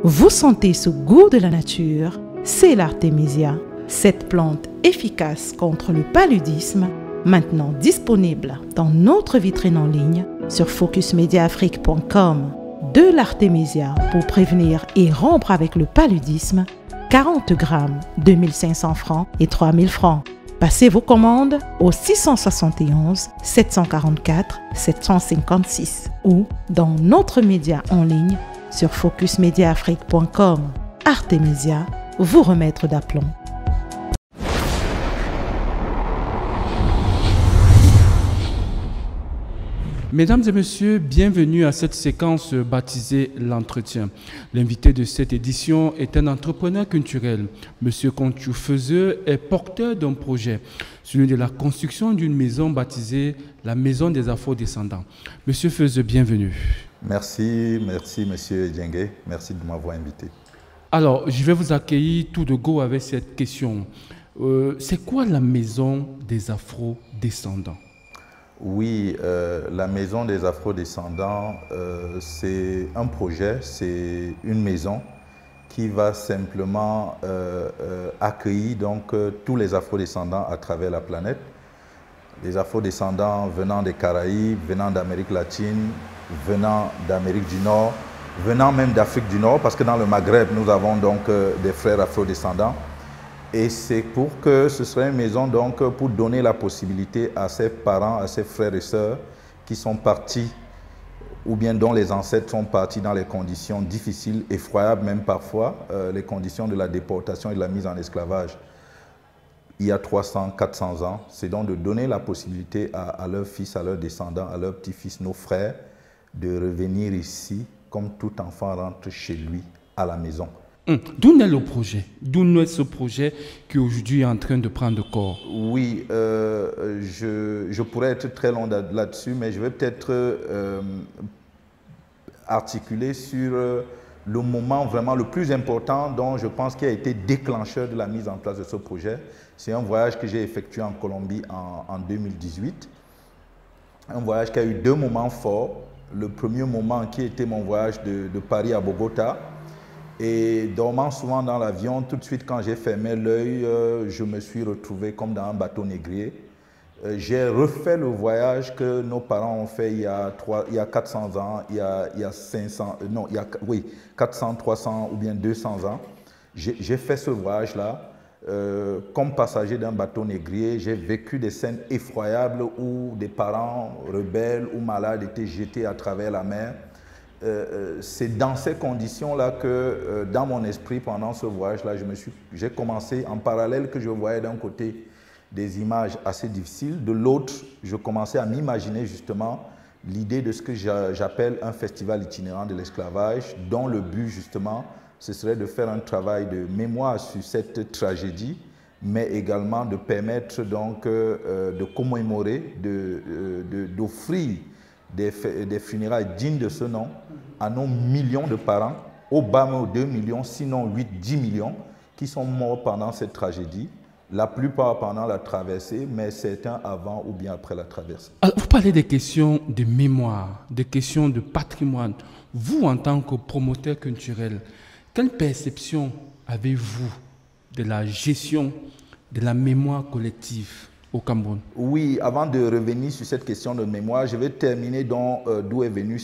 Vous sentez ce goût de la nature? C'est l'artémisia, cette plante efficace contre le paludisme, maintenant disponible dans notre vitrine en ligne sur focusmediaafrique.com. De l'artémisia pour prévenir et rompre avec le paludisme, 40 grammes, 2500 francs et 3000 francs. Passez vos commandes au 671 744 756 ou dans notre média en ligne sur focusmediaafrique.com. Artémisia, vous remettre d'aplomb. Mesdames et messieurs, bienvenue à cette séquence baptisée l'entretien. L'invité de cette édition est un entrepreneur culturel. Monsieur Konthiou Feuzeux est porteur d'un projet, celui de la construction d'une maison baptisée la Maison des Afro-descendants. Monsieur Feuzeux, bienvenue. Merci Monsieur Djengue. Merci de m'avoir invité. Alors, je vais vous accueillir tout de go avec cette question. C'est quoi la Maison des Afro-descendants? Oui, la Maison des Afro-descendants, c'est un projet, c'est une maison qui va simplement accueillir donc, tous les Afro-descendants à travers la planète. Les Afro-descendants venant des Caraïbes, venant d'Amérique latine, venant d'Amérique du Nord, venant même d'Afrique du Nord, parce que dans le Maghreb, nous avons donc des frères Afro-descendants. Et c'est pour que ce serait une maison donc pour donner la possibilité à ses parents, à ses frères et sœurs qui sont partis ou bien dont les ancêtres sont partis dans les conditions difficiles, effroyables même parfois, les conditions de la déportation et de la mise en esclavage il y a 300, 400 ans. C'est donc de donner la possibilité à leurs fils, à leurs descendants, à leurs petits-fils, nos frères, de revenir ici comme tout enfant rentre chez lui à la maison. D'où naît le projet? D'où naît ce projet qui aujourd'hui est en train de prendre corps? Oui, je pourrais être très long là-dessus, mais je vais peut-être articuler sur le moment vraiment le plus important dont je pense qu'il a été déclencheur de la mise en place de ce projet. C'est un voyage que j'ai effectué en Colombie en 2018. Un voyage qui a eu deux moments forts. Le premier moment qui était mon voyage de Paris à Bogota. Et dormant souvent dans l'avion, tout de suite quand j'ai fermé l'œil, je me suis retrouvé comme dans un bateau négrier. J'ai refait le voyage que nos parents ont fait il y a 400 ans, il y a 500, non, oui, 400, 300 ou bien 200 ans. J'ai fait ce voyage-là comme passager d'un bateau négrier. J'ai vécu des scènes effroyables où des parents rebelles ou malades étaient jetés à travers la mer. C'est dans ces conditions-là que, dans mon esprit, pendant ce voyage-là, j'ai commencé en parallèle que je voyais d'un côté des images assez difficiles, de l'autre, je commençais à m'imaginer justement l'idée de ce que j'appelle un festival itinérant de l'esclavage, dont le but justement, ce serait de faire un travail de mémoire sur cette tragédie, mais également de permettre donc de commémorer, d'offrir des funérailles dignes de ce nom à nos millions de parents, au bas mot 2 millions, sinon 8, 10 millions, qui sont morts pendant cette tragédie, la plupart pendant la traversée, mais certains avant ou bien après la traversée. Alors, vous parlez des questions de mémoire, des questions de patrimoine. Vous, en tant que promoteur culturel, quelle perception avez-vous de la gestion de la mémoire collective au Cameroun? Oui, avant de revenir sur cette question de mémoire, je vais terminer d'où est venue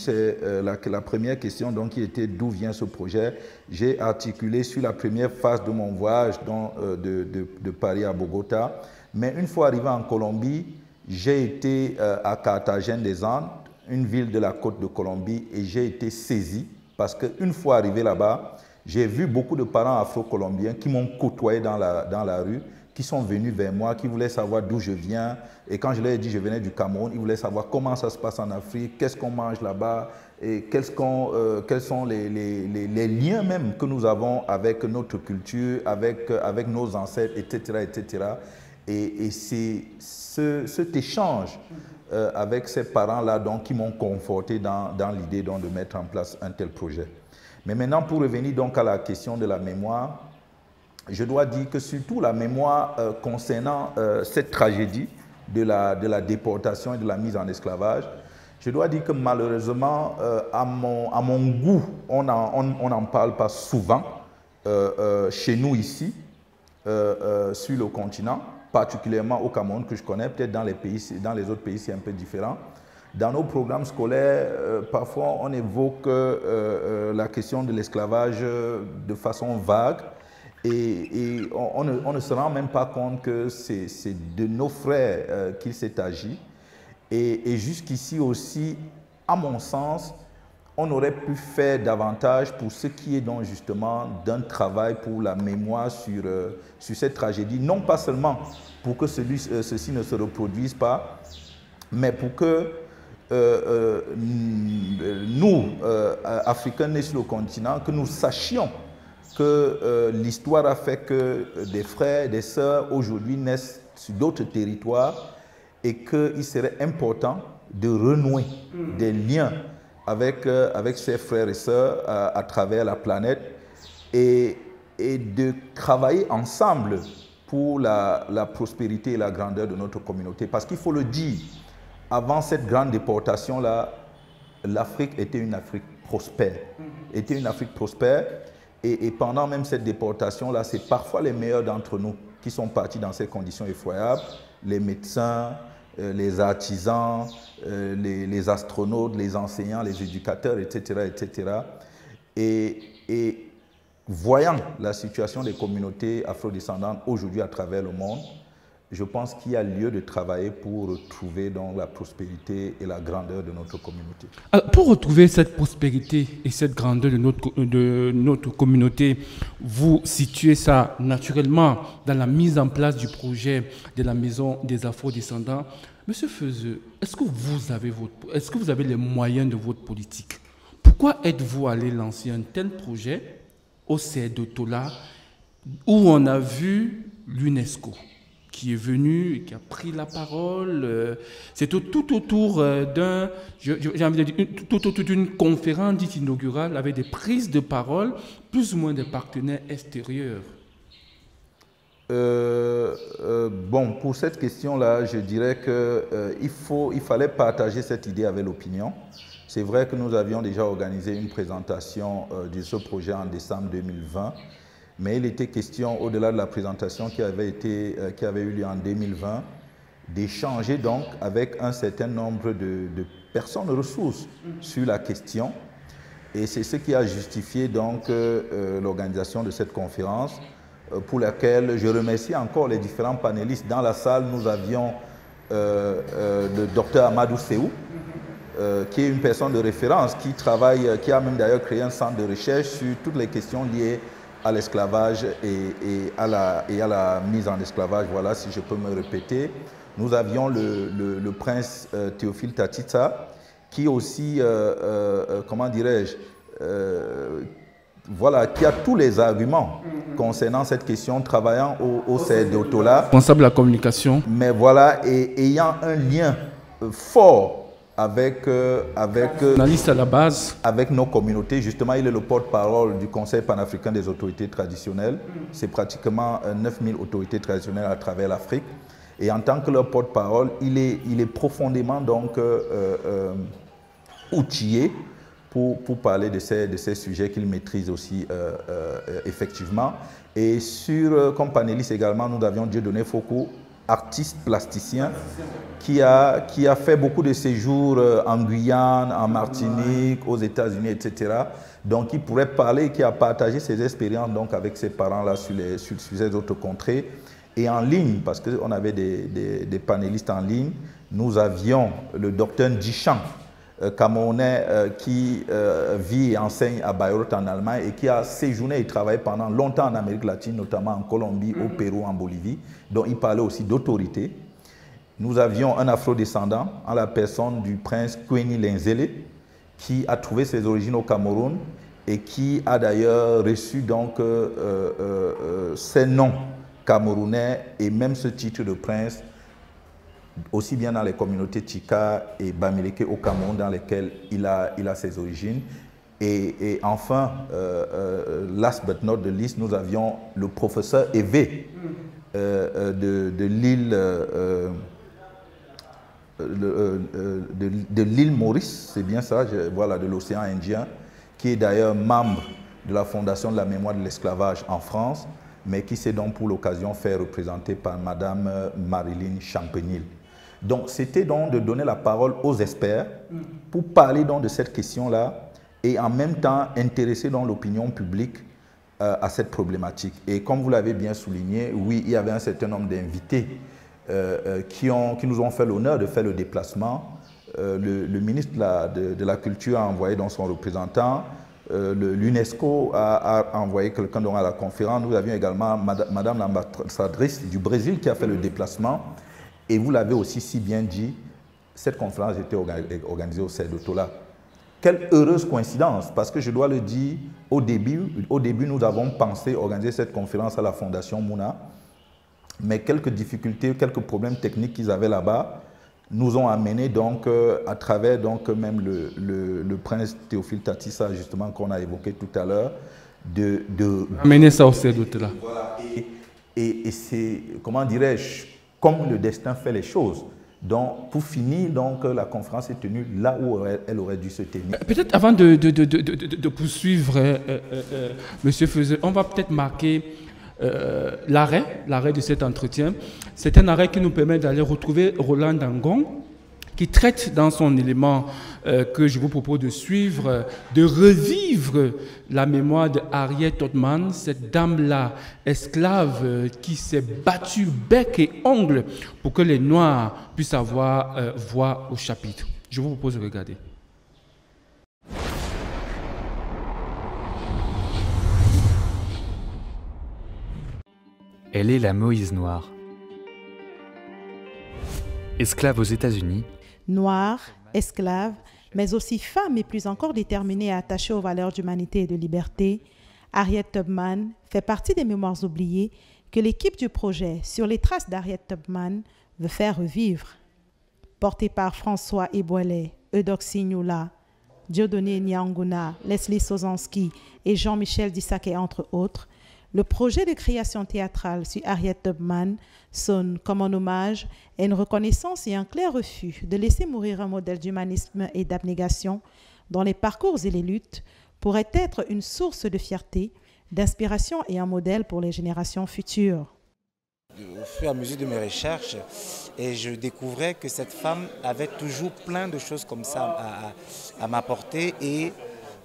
la première question, donc, qui était d'où vient ce projet. J'ai articulé sur la première phase de mon voyage de Paris à Bogota. Mais une fois arrivé en Colombie, j'ai été à Cartagène des Andes, une ville de la côte de Colombie, et j'ai été saisi parce qu'une fois arrivé là-bas, j'ai vu beaucoup de parents afro-colombiens qui m'ont côtoyé dans la rue, qui sont venus vers moi, qui voulaient savoir d'où je viens. Et quand je leur ai dit que je venais du Cameroun, ils voulaient savoir comment ça se passe en Afrique, qu'est-ce qu'on mange là-bas, et quels sont les liens même que nous avons avec notre culture, avec nos ancêtres, etc. etc. Et c'est cet échange avec ces parents-là qui m'ont conforté dans l'idée de mettre en place un tel projet. Mais maintenant, pour revenir donc à la question de la mémoire, je dois dire que surtout la mémoire concernant cette tragédie de la déportation et de la mise en esclavage, Je dois dire que malheureusement, à mon goût, on n'en parle pas souvent chez nous ici, sur le continent, particulièrement au Cameroun que je connais, peut-être dans les autres pays c'est un peu différent. Dans nos programmes scolaires, parfois on évoque la question de l'esclavage de façon vague et on ne se rend même pas compte que c'est de nos frères qu'il s'est agi. Et jusqu'ici aussi, à mon sens, on aurait pu faire davantage pour ce qui est donc justement d'un travail pour la mémoire sur cette tragédie, non pas seulement pour que ceci ne se reproduise pas, mais pour que nous, Africains nés sur le continent, que nous sachions que l'histoire a fait que des frères, des sœurs aujourd'hui naissent sur d'autres territoires et qu'il serait important de renouer des liens avec ses frères et sœurs à travers la planète et de travailler ensemble pour la prospérité et la grandeur de notre communauté. Parce qu'il faut le dire, avant cette grande déportation-là, l'Afrique était une Afrique prospère. Et pendant même cette déportation-là, c'est parfois les meilleurs d'entre nous qui sont partis dans ces conditions effroyables, les médecins, les artisans, les astronautes, les enseignants, les éducateurs, etc. etc. Et voyant la situation des communautés afrodescendantes aujourd'hui à travers le monde, je pense qu'il y a lieu de travailler pour retrouver donc la prospérité et la grandeur de notre communauté. Alors, pour retrouver cette prospérité et cette grandeur de notre communauté, vous situez ça naturellement dans la mise en place du projet de la Maison des Afro-descendants. Monsieur Feuzeux, est-ce que vous avez les moyens de votre politique? Pourquoi êtes-vous allé lancer un tel projet au CED de Tola où on a vu l'UNESCO qui est venu et qui a pris la parole? C'est tout autour d'une conférence dite inaugurale avec des prises de parole, plus ou moins des partenaires extérieurs. Bon, pour cette question-là, je dirais qu'il fallait partager cette idée avec l'opinion. C'est vrai que nous avions déjà organisé une présentation de ce projet en décembre 2020. Mais il était question, au-delà de la présentation qui avait eu lieu en 2020, d'échanger donc avec un certain nombre de personnes ressources sur la question. Et c'est ce qui a justifié donc l'organisation de cette conférence, pour laquelle je remercie encore les différents panélistes. Dans la salle, nous avions le docteur Amadou Seou, qui est une personne de référence, qui a même d'ailleurs créé un centre de recherche sur toutes les questions liées à l'esclavage et à la mise en esclavage, voilà, si je peux me répéter. Nous avions le prince Théophile Tatita, qui aussi, comment dirais-je, voilà, qui a tous les arguments concernant cette question, travaillant au CED de Tola. Responsable de la communication. Mais voilà, et ayant un lien fort avec à la base. Avec nos communautés. Justement, il est le porte-parole du Conseil panafricain des autorités traditionnelles. C'est pratiquement 9000 autorités traditionnelles à travers l'Afrique. Et en tant que leur porte-parole, il est profondément donc outillé pour parler de ces sujets qu'il maîtrise aussi effectivement. Et comme panéliste également, nous avions Dieudonné Foucault, artiste plasticien, qui a fait beaucoup de séjours en Guyane, en Martinique, aux États-Unis, etc. Donc, il pourrait parler, qui a partagé ses expériences donc, avec ses parents-là sur ces autres contrées. Et en ligne, parce qu'on avait des panélistes en ligne, nous avions le docteur Ndichan, Camerounais qui vit et enseigne à Bayreuth en Allemagne et qui a séjourné et travaillé pendant longtemps en Amérique latine, notamment en Colombie, au Pérou, en Bolivie. Donc il parlait aussi d'autorité. Nous avions un afro-descendant en la personne du prince Kweni Lenzele qui a trouvé ses origines au Cameroun et qui a d'ailleurs reçu donc ses noms camerounais et même ce titre de prince aussi bien dans les communautés Tchika et Bamileke au Cameroun dans lesquelles il a ses origines. Et enfin, last but not the least, nous avions le professeur Evé de l'île de l'île Maurice, c'est bien ça, voilà, de l'océan Indien, qui est d'ailleurs membre de la Fondation de la mémoire de l'esclavage en France, mais qui s'est donc pour l'occasion fait représenter par Madame Marilyn Champigny. Donc c'était donc de donner la parole aux experts pour parler donc de cette question-là et en même temps intéresser donc l'opinion publique à cette problématique. Et comme vous l'avez bien souligné, oui, il y avait un certain nombre d'invités qui nous ont fait l'honneur de faire le déplacement. Le ministre de la Culture a envoyé donc son représentant. L'UNESCO a envoyé quelqu'un à la conférence. Nous avions également Madame l'ambassadrice du Brésil qui a fait le déplacement. Et vous l'avez aussi si bien dit, cette conférence était organisée au CED de Tola. Quelle heureuse coïncidence, parce que je dois le dire, au début nous avons pensé organiser cette conférence à la Fondation Mouna, mais quelques difficultés, quelques problèmes techniques qu'ils avaient là-bas nous ont amené donc à travers donc même le prince Théophile Tatissa justement qu'on a évoqué tout à l'heure de amener ça au CED. Voilà, et c'est, comment dirais-je, comme le destin fait les choses. Donc, pour finir, donc, la conférence est tenue là où elle aurait dû se tenir. Peut-être avant de poursuivre, Monsieur Feuzeux, on va peut-être marquer l'arrêt de cet entretien. C'est un arrêt qui nous permet d'aller retrouver Roland Dangon, qui traite dans son élément que je vous propose de suivre, de revivre la mémoire de Harriet Tubman, cette dame-là, esclave, qui s'est battue bec et ongle pour que les Noirs puissent avoir voix au chapitre. Je vous propose de regarder. Elle est la Moïse noire. Esclave aux États-Unis. Noire, esclave, mais aussi femme et plus encore déterminée et attachée aux valeurs d'humanité et de liberté, Harriet Tubman fait partie des mémoires oubliées que l'équipe du projet Sur les traces d'Harriet Tubman veut faire revivre. Portée par François Ebouellet, Eudoxie Nyoula, Dieudonné Nyanguna, Leslie Sozanski et Jean-Michel Dissaké, entre autres, le projet de création théâtrale sur Harriet Tubman sonne comme un hommage et une reconnaissance et un clair refus de laisser mourir un modèle d'humanisme et d'abnégation dont les parcours et les luttes pourraient être une source de fierté, d'inspiration et un modèle pour les générations futures. Au fur et à mesure de mes recherches, et je découvrais que cette femme avait toujours plein de choses comme ça à m'apporter, et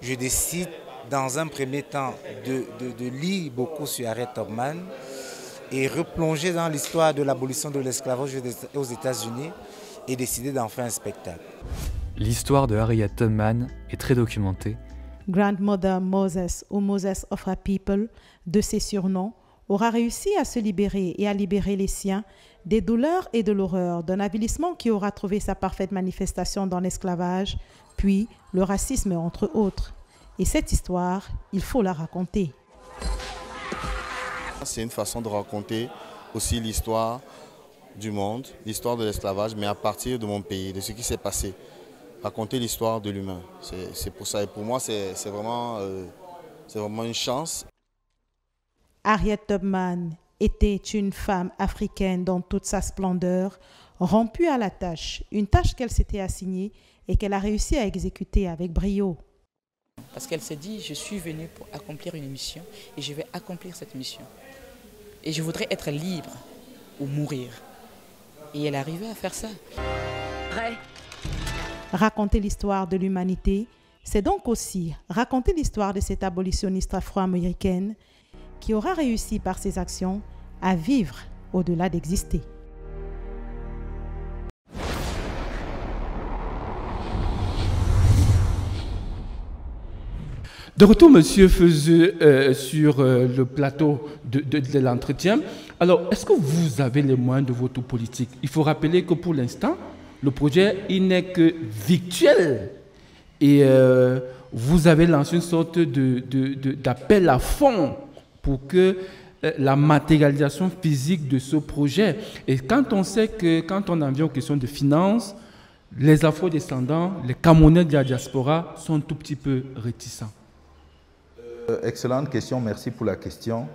je décide dans un premier temps de lire beaucoup sur Harriet Tubman et replonger dans l'histoire de l'abolition de l'esclavage aux États-Unis et décider d'en faire un spectacle. L'histoire de Harriet Tubman est très documentée. Grandmother Moses ou Moses of our People, de ses surnoms, aura réussi à se libérer et à libérer les siens des douleurs et de l'horreur d'un avilissement qui aura trouvé sa parfaite manifestation dans l'esclavage, puis le racisme entre autres. Et cette histoire, il faut la raconter. C'est une façon de raconter aussi l'histoire du monde, l'histoire de l'esclavage, mais à partir de mon pays, de ce qui s'est passé. Raconter l'histoire de l'humain. C'est pour ça. Et pour moi, c'est vraiment une chance. Harriet Tubman était une femme africaine dans toute sa splendeur, rompue à la tâche, une tâche qu'elle s'était assignée et qu'elle a réussi à exécuter avec brio. Parce qu'elle s'est dit, je suis venue pour accomplir une mission et je vais accomplir cette mission. Et je voudrais être libre ou mourir. Et elle est arrivée à faire ça. Raconter l'histoire de l'humanité, c'est donc aussi raconter l'histoire de cette abolitionniste afro-américaine qui aura réussi par ses actions à vivre au-delà d'exister. De retour, Monsieur Feuzeux, sur le plateau de l'entretien. Alors, est-ce que vous avez les moyens de votre politique? Il faut rappeler que pour l'instant, le projet, il n'est que virtuel. Et vous avez lancé une sorte d'appel à fonds pour que la matérialisation physique de ce projet. Et quand on sait que, quand on en vient aux questions de finances, les afro-descendants, les Camerounais de la diaspora sont un tout petit peu réticents. Excellente question, merci pour la question.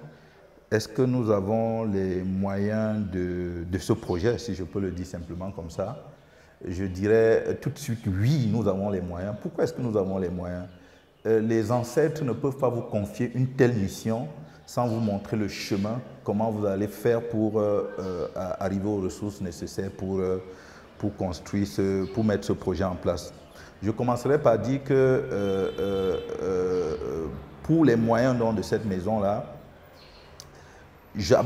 Est-ce que nous avons les moyens de ce projet, si je peux le dire simplement comme ça? je dirais tout de suite, oui, nous avons les moyens. Pourquoi est-ce que nous avons les moyens? Les ancêtres ne peuvent pas vous confier une telle mission sans vous montrer le chemin, comment vous allez faire pour arriver aux ressources nécessaires pour construire, pour mettre ce projet en place. Je commencerai par dire que pour les moyens donc, de cette maison-là,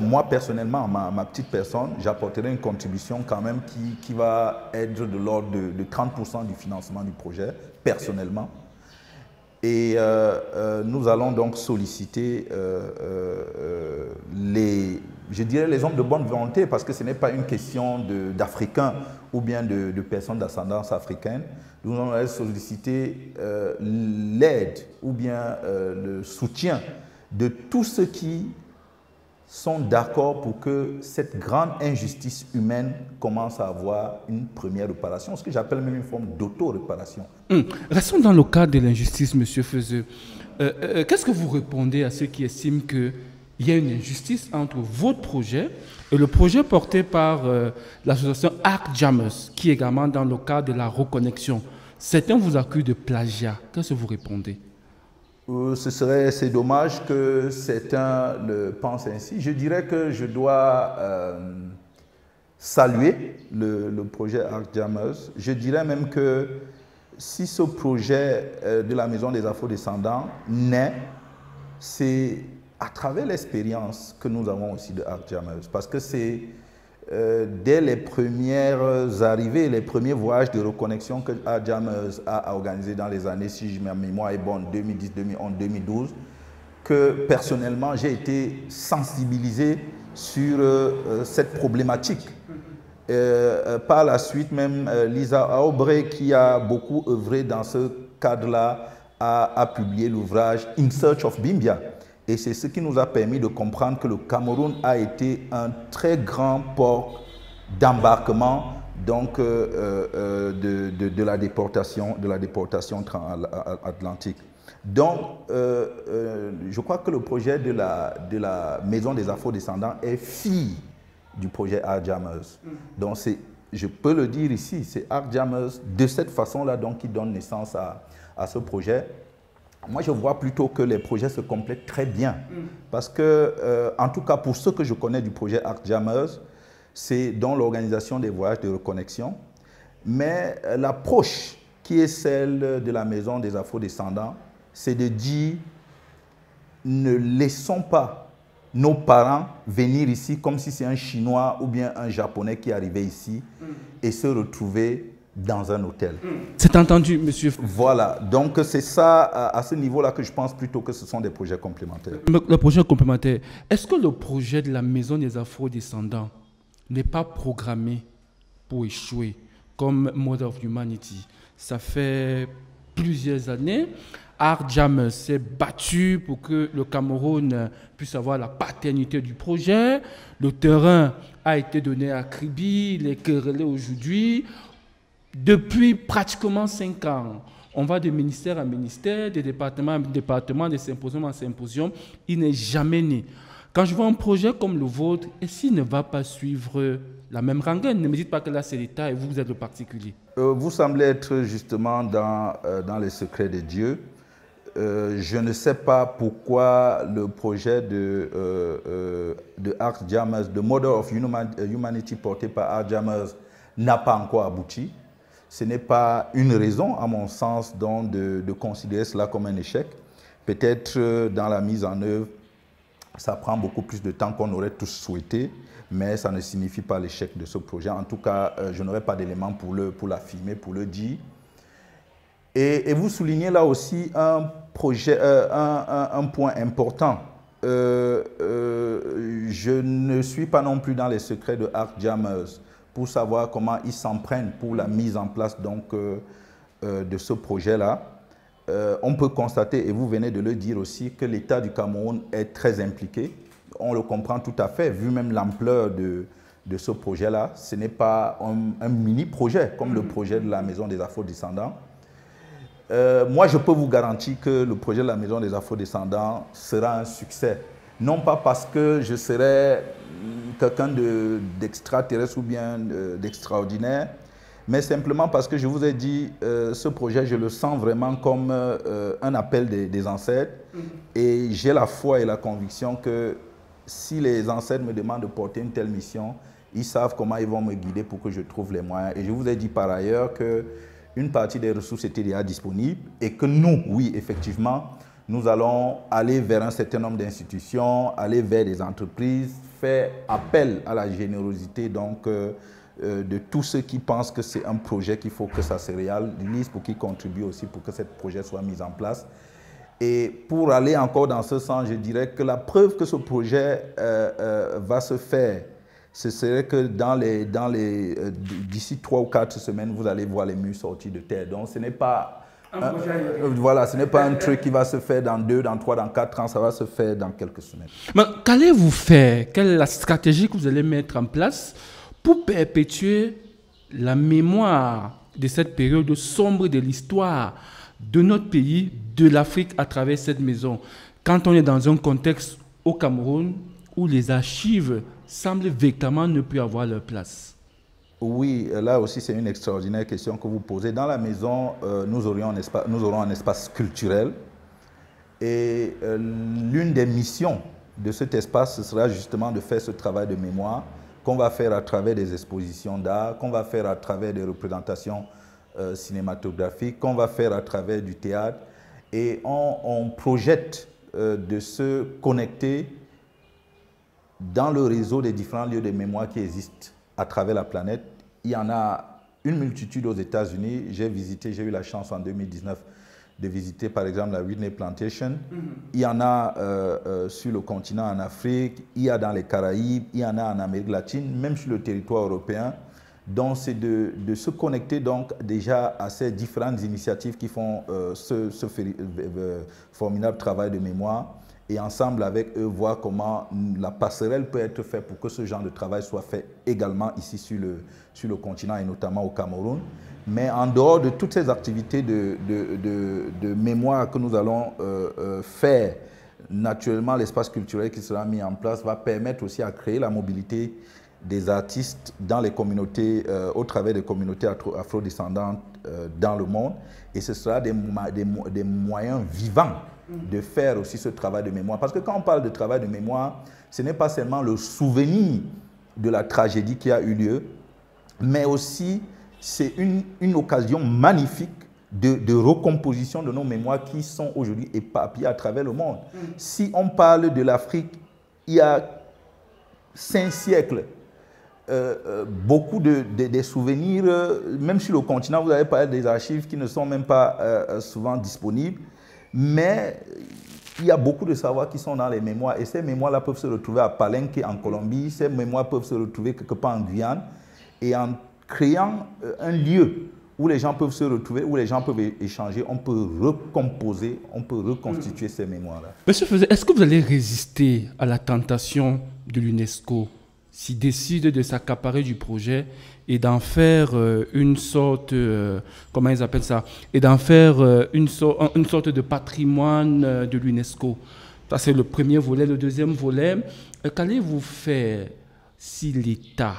moi personnellement, ma petite personne, j'apporterai une contribution quand même qui va être de l'ordre de 30% du financement du projet, personnellement. Et nous allons donc solliciter je dirais les hommes de bonne volonté, parce que ce n'est pas une question d'Africains ou bien de personnes d'ascendance africaine. Nous allons solliciter l'aide ou bien le soutien de tous ceux qui sont d'accord pour que cette grande injustice humaine commence à avoir une première réparation, ce que j'appelle même une forme d'auto-réparation. Restons dans le cadre de l'injustice, M. Feuzeux. Qu'est-ce que vous répondez à ceux qui estiment qu'il y a une injustice entre votre projet et le projet porté par l'association Arc Jammers, qui est également dans le cadre de la reconnexion? Certains vous accusent de plagiat. Qu'est-ce que vous répondez? C'est dommage que certains le pensent ainsi. Je dirais que je dois saluer le projet Arc Jammers. Je dirais même que si ce projet de la Maison des Afro-descendants naît, c'est à travers l'expérience que nous avons aussi de Arc Jammers. Parce que c'est dès les premières arrivées, les premiers voyages de reconnexion que Arc Jammers a organisé dans les années, si ma mémoire est bonne, 2010, 2011, 2012, que personnellement j'ai été sensibilisé sur cette problématique. Par la suite, même Lisa Aubrey, qui a beaucoup œuvré dans ce cadre-là, a publié l'ouvrage In Search of Bimbia. Et c'est ce qui nous a permis de comprendre que le Cameroun a été un très grand port d'embarquement donc, de la déportation transatlantique. Donc, je crois que le projet de la Maison des Afro-descendants est fille du projet Arc Jammers. Donc, je peux le dire ici, c'est Arc Jammers de cette façon-là qui donne naissance à ce projet. Moi, je vois plutôt que les projets se complètent très bien. Parce que, en tout cas, pour ce que je connais du projet Arc Jammers, c'est dans l'organisation des voyages de reconnexion. Mais l'approche qui est celle de la Maison des Afro-descendants, c'est de dire, ne laissons pas nos parents venir ici comme si c'est un Chinois ou bien un Japonais qui arrivait ici et se retrouver dans un hôtel. C'est entendu, monsieur. Voilà, donc c'est ça, à ce niveau-là, que je pense plutôt que ce sont des projets complémentaires. Le projet complémentaire, est-ce que le projet de la Maison des Afro-descendants n'est pas programmé pour échouer comme Mother of Humanity? Ça fait plusieurs années. Arc Jammers s'est battu pour que le Cameroun puisse avoir la paternité du projet. Le terrain a été donné à Kribi, il est querellé aujourd'hui. Depuis pratiquement 5 ans, on va de ministère à ministère, de département à département, de symposium en symposium. Il n'est jamais né. Quand je vois un projet comme le vôtre, et s'il ne va pas suivre la même rengaine, ne me dites pas que là c'est l'État et vous êtes le particulier. Vous semblez être justement dans les secrets de Dieu. Je ne sais pas pourquoi le projet de Arc Jammers, de Mother of Humanity porté par Arc Jammers, n'a pas encore abouti. Ce n'est pas une raison, à mon sens, donc, de considérer cela comme un échec. Peut-être dans la mise en œuvre, ça prend beaucoup plus de temps qu'on aurait tous souhaité, mais ça ne signifie pas l'échec de ce projet. En tout cas, je n'aurai pas d'éléments pour l'affirmer, pour le dire. Et vous soulignez là aussi un point important. Je ne suis pas non plus dans les secrets de Arc Jammers pour savoir comment ils s'en prennent pour la mise en place donc, de ce projet-là. On peut constater, et vous venez de le dire aussi, que l'État du Cameroun est très impliqué. On le comprend tout à fait, vu même l'ampleur de ce projet-là. Ce n'est pas un mini-projet comme le projet de la Maison des Afro-descendants. Moi, je peux vous garantir que le projet de la Maison des Afro-descendants sera un succès. Non pas parce que je serai quelqu'un d'extraterrestre ou bien d'extraordinaire, mais simplement parce que je vous ai dit, ce projet, je le sens vraiment comme un appel des ancêtres. Et j'ai la foi et la conviction que si les ancêtres me demandent de porter une telle mission, ils savent comment ils vont me guider pour que je trouve les moyens. Et je vous ai dit par ailleurs qu'une partie des ressources était déjà disponible et que nous, oui, effectivement, nous allons aller vers un certain nombre d'institutions, aller vers des entreprises, faire appel à la générosité donc, de tous ceux qui pensent que c'est un projet qu'il faut que ça se réalise, pour qu'ils contribuent aussi pour que ce projet soit mis en place. Et pour aller encore dans ce sens, je dirais que la preuve que ce projet va se faire, ce serait que d'ici 3 ou 4 semaines, vous allez voir les murs sortis de terre. Donc ce n'est pas voilà, ce n'est pas un truc qui va se faire dans 2, dans 3, dans 4 ans, ça va se faire dans quelques semaines. Mais qu'allez-vous faire? Quelle est la stratégie que vous allez mettre en place pour perpétuer la mémoire de cette période sombre de l'histoire de notre pays, de l'Afrique à travers cette maison? Quand on est dans un contexte au Cameroun où les archives semblent véritablement ne plus avoir leur place. Oui, là aussi c'est une extraordinaire question que vous posez. Dans la maison, nous aurons un espace culturel et l'une des missions de cet espace, ce sera justement de faire ce travail de mémoire qu'on va faire à travers des expositions d'art, qu'on va faire à travers des représentations cinématographiques, qu'on va faire à travers du théâtre. Et on projette de se connecter dans le réseau des différents lieux de mémoire qui existent à travers la planète. Il y en a une multitude aux États-Unis. J'ai eu la chance en 2019 de visiter par exemple la Whitney Plantation. Il y en a sur le continent en Afrique, il y a dans les Caraïbes, il y en a en Amérique latine, même sur le territoire européen. Donc c'est de se connecter donc déjà à ces différentes initiatives qui font ce formidable travail de mémoire et ensemble avec eux voir comment la passerelle peut être faite pour que ce genre de travail soit fait également ici sur le continent et notamment au Cameroun. Mais en dehors de toutes ces activités de mémoire que nous allons faire, naturellement l'espace culturel qui sera mis en place va permettre aussi à créer la mobilité des artistes dans les communautés, au travers des communautés afrodescendantes dans le monde. Et ce sera des moyens vivants de faire aussi ce travail de mémoire. Parce que quand on parle de travail de mémoire, ce n'est pas seulement le souvenir de la tragédie qui a eu lieu, mais aussi c'est une occasion magnifique de recomposition de nos mémoires qui sont aujourd'hui éparpillées à travers le monde. Si on parle de l'Afrique, il y a 5 siècles, beaucoup des souvenirs, même sur le continent, vous avez parlé des archives qui ne sont même pas souvent disponibles, mais il y a beaucoup de savoirs qui sont dans les mémoires et ces mémoires-là peuvent se retrouver à Palenque en Colombie, ces mémoires peuvent se retrouver quelque part en Guyane et en créant un lieu où les gens peuvent se retrouver, où les gens peuvent échanger, on peut recomposer, on peut reconstituer ces mémoires-là. Monsieur Feuzé, est-ce que vous allez résister à la tentation de l'UNESCO s'il décide de s'accaparer du projet et d'en faire une sorte, comment ils appellent ça, et d'en faire une sorte de patrimoine de l'UNESCO? Ça, c'est le premier volet. Le deuxième volet, qu'allez-vous faire si l'État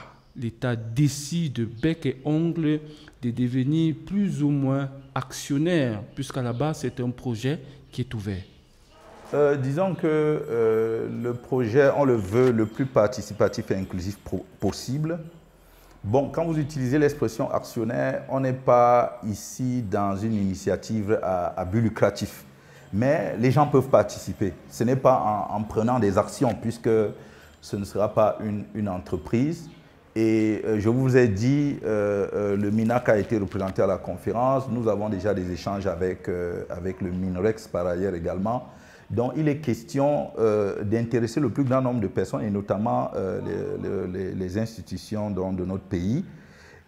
décide bec et ongle de devenir plus ou moins actionnaire, puisqu'à la base, c'est un projet qui est ouvert? Disons que le projet, on le veut le plus participatif et inclusif possible. Bon, quand vous utilisez l'expression actionnaire, on n'est pas ici dans une initiative à but lucratif. Mais les gens peuvent participer. Ce n'est pas en prenant des actions, puisque ce ne sera pas une entreprise. Et je vous ai dit, le MINAC a été représenté à la conférence. Nous avons déjà des échanges avec le MINREX par ailleurs également. Donc il est question d'intéresser le plus grand nombre de personnes et notamment les institutions de notre pays.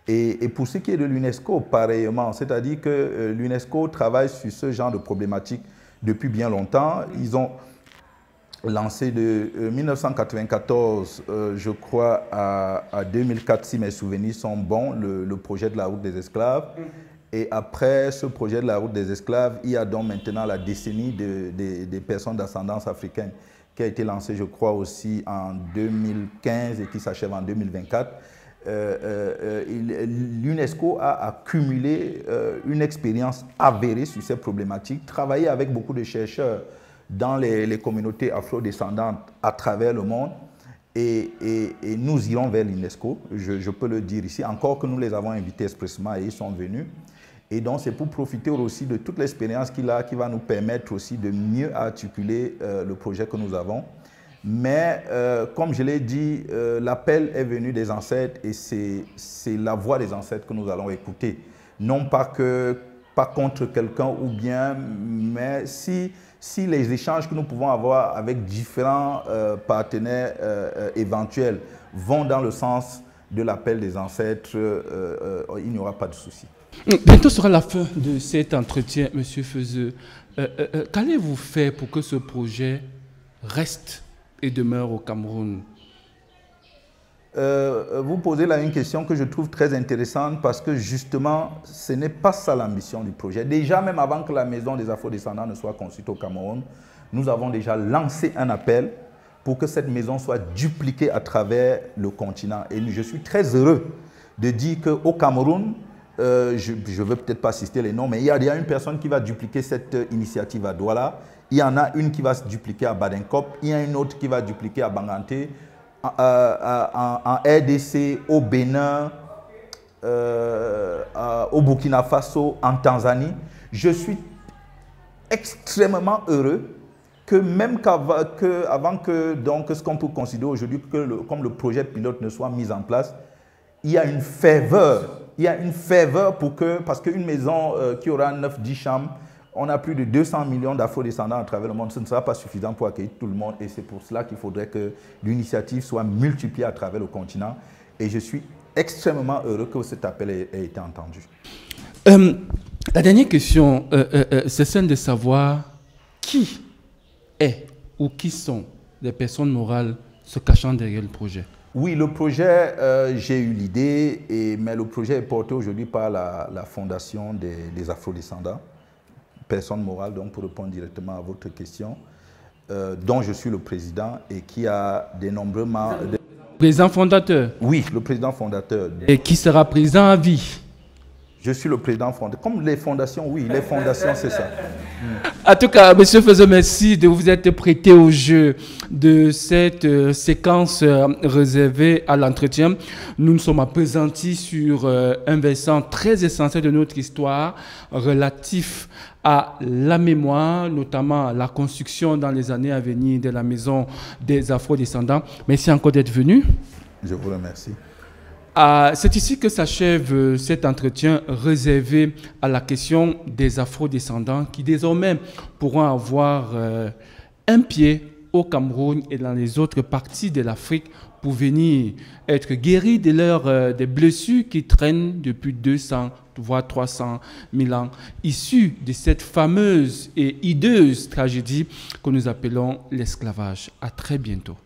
Et pour ce qui est de l'UNESCO, pareillement, c'est-à-dire que l'UNESCO travaille sur ce genre de problématiques depuis bien longtemps. Ils ont lancé de 1994, je crois, à 2004, si mes souvenirs sont bons, le projet de la route des esclaves. Et après ce projet de la route des esclaves, il y a donc maintenant la décennie des personnes d'ascendance africaine qui a été lancée, je crois, aussi en 2015 et qui s'achève en 2024. l'UNESCO a accumulé une expérience avérée sur ces problématiques, travaillé avec beaucoup de chercheurs dans les communautés afro-descendantes à travers le monde. Et nous irons vers l'UNESCO, je peux le dire ici, encore que nous les avons invités expressément et ils sont venus. Et donc c'est pour profiter aussi de toute l'expérience qu'il a, qui va nous permettre aussi de mieux articuler le projet que nous avons. Mais comme je l'ai dit, l'appel est venu des ancêtres et c'est la voix des ancêtres que nous allons écouter. Non pas contre quelqu'un ou bien, mais si les échanges que nous pouvons avoir avec différents partenaires éventuels vont dans le sens de l'appel des ancêtres, il n'y aura pas de souci. Bientôt sera la fin de cet entretien, M. Feuzeux. Qu'allez-vous faire pour que ce projet reste et demeure au Cameroun? Vous posez là une question que je trouve très intéressante parce que justement, ce n'est pas ça l'ambition du projet. Déjà, même avant que la maison des Afro-descendants ne soit construite au Cameroun, nous avons déjà lancé un appel pour que cette maison soit dupliquée à travers le continent. Et je suis très heureux de dire qu'au Cameroun, je ne veux peut-être pas citer les noms, mais il y a une personne qui va dupliquer cette initiative à Douala. Il y en a une qui va se dupliquer à Badenkop. Il y a une autre qui va dupliquer à Banganté, en RDC, au Bénin, au Burkina Faso, en Tanzanie. Je suis extrêmement heureux que même avant que donc, ce qu'on peut considérer aujourd'hui comme le projet pilote ne soit mis en place, il y a une ferveur. Il y a une ferveur parce qu'une maison qui aura 9-10 chambres, on a plus de 200 millions d'afro-descendants à travers le monde. Ce ne sera pas suffisant pour accueillir tout le monde et c'est pour cela qu'il faudrait que l'initiative soit multipliée à travers le continent. Et je suis extrêmement heureux que cet appel ait été entendu. La dernière question, c'est celle de savoir qui est ou qui sont les personnes morales se cachant derrière le projet. Oui, le projet, j'ai eu l'idée, mais le projet est porté aujourd'hui par la Fondation des Afro-descendants, personne morale, donc pour répondre directement à votre question, dont je suis le président et qui a de nombreux membres. Président fondateur? Oui, le président fondateur. Et qui sera président à vie? Je suis le président fondateur. Comme les fondations, oui, les fondations, c'est ça. En tout cas, M. Feuzeux, merci de vous être prêté au jeu de cette séquence réservée à l'entretien. Nous nous sommes appesantis sur un versant très essentiel de notre histoire relatif à la mémoire, notamment la construction dans les années à venir de la maison des Afro-descendants. Merci encore d'être venu. Je vous remercie. C'est ici que s'achève cet entretien réservé à la question des Afro-descendants qui désormais pourront avoir un pied au Cameroun et dans les autres parties de l'Afrique pour venir être guéris de des blessures qui traînent depuis 200 voire 300 000 ans, issues de cette fameuse et hideuse tragédie que nous appelons l'esclavage. À très bientôt.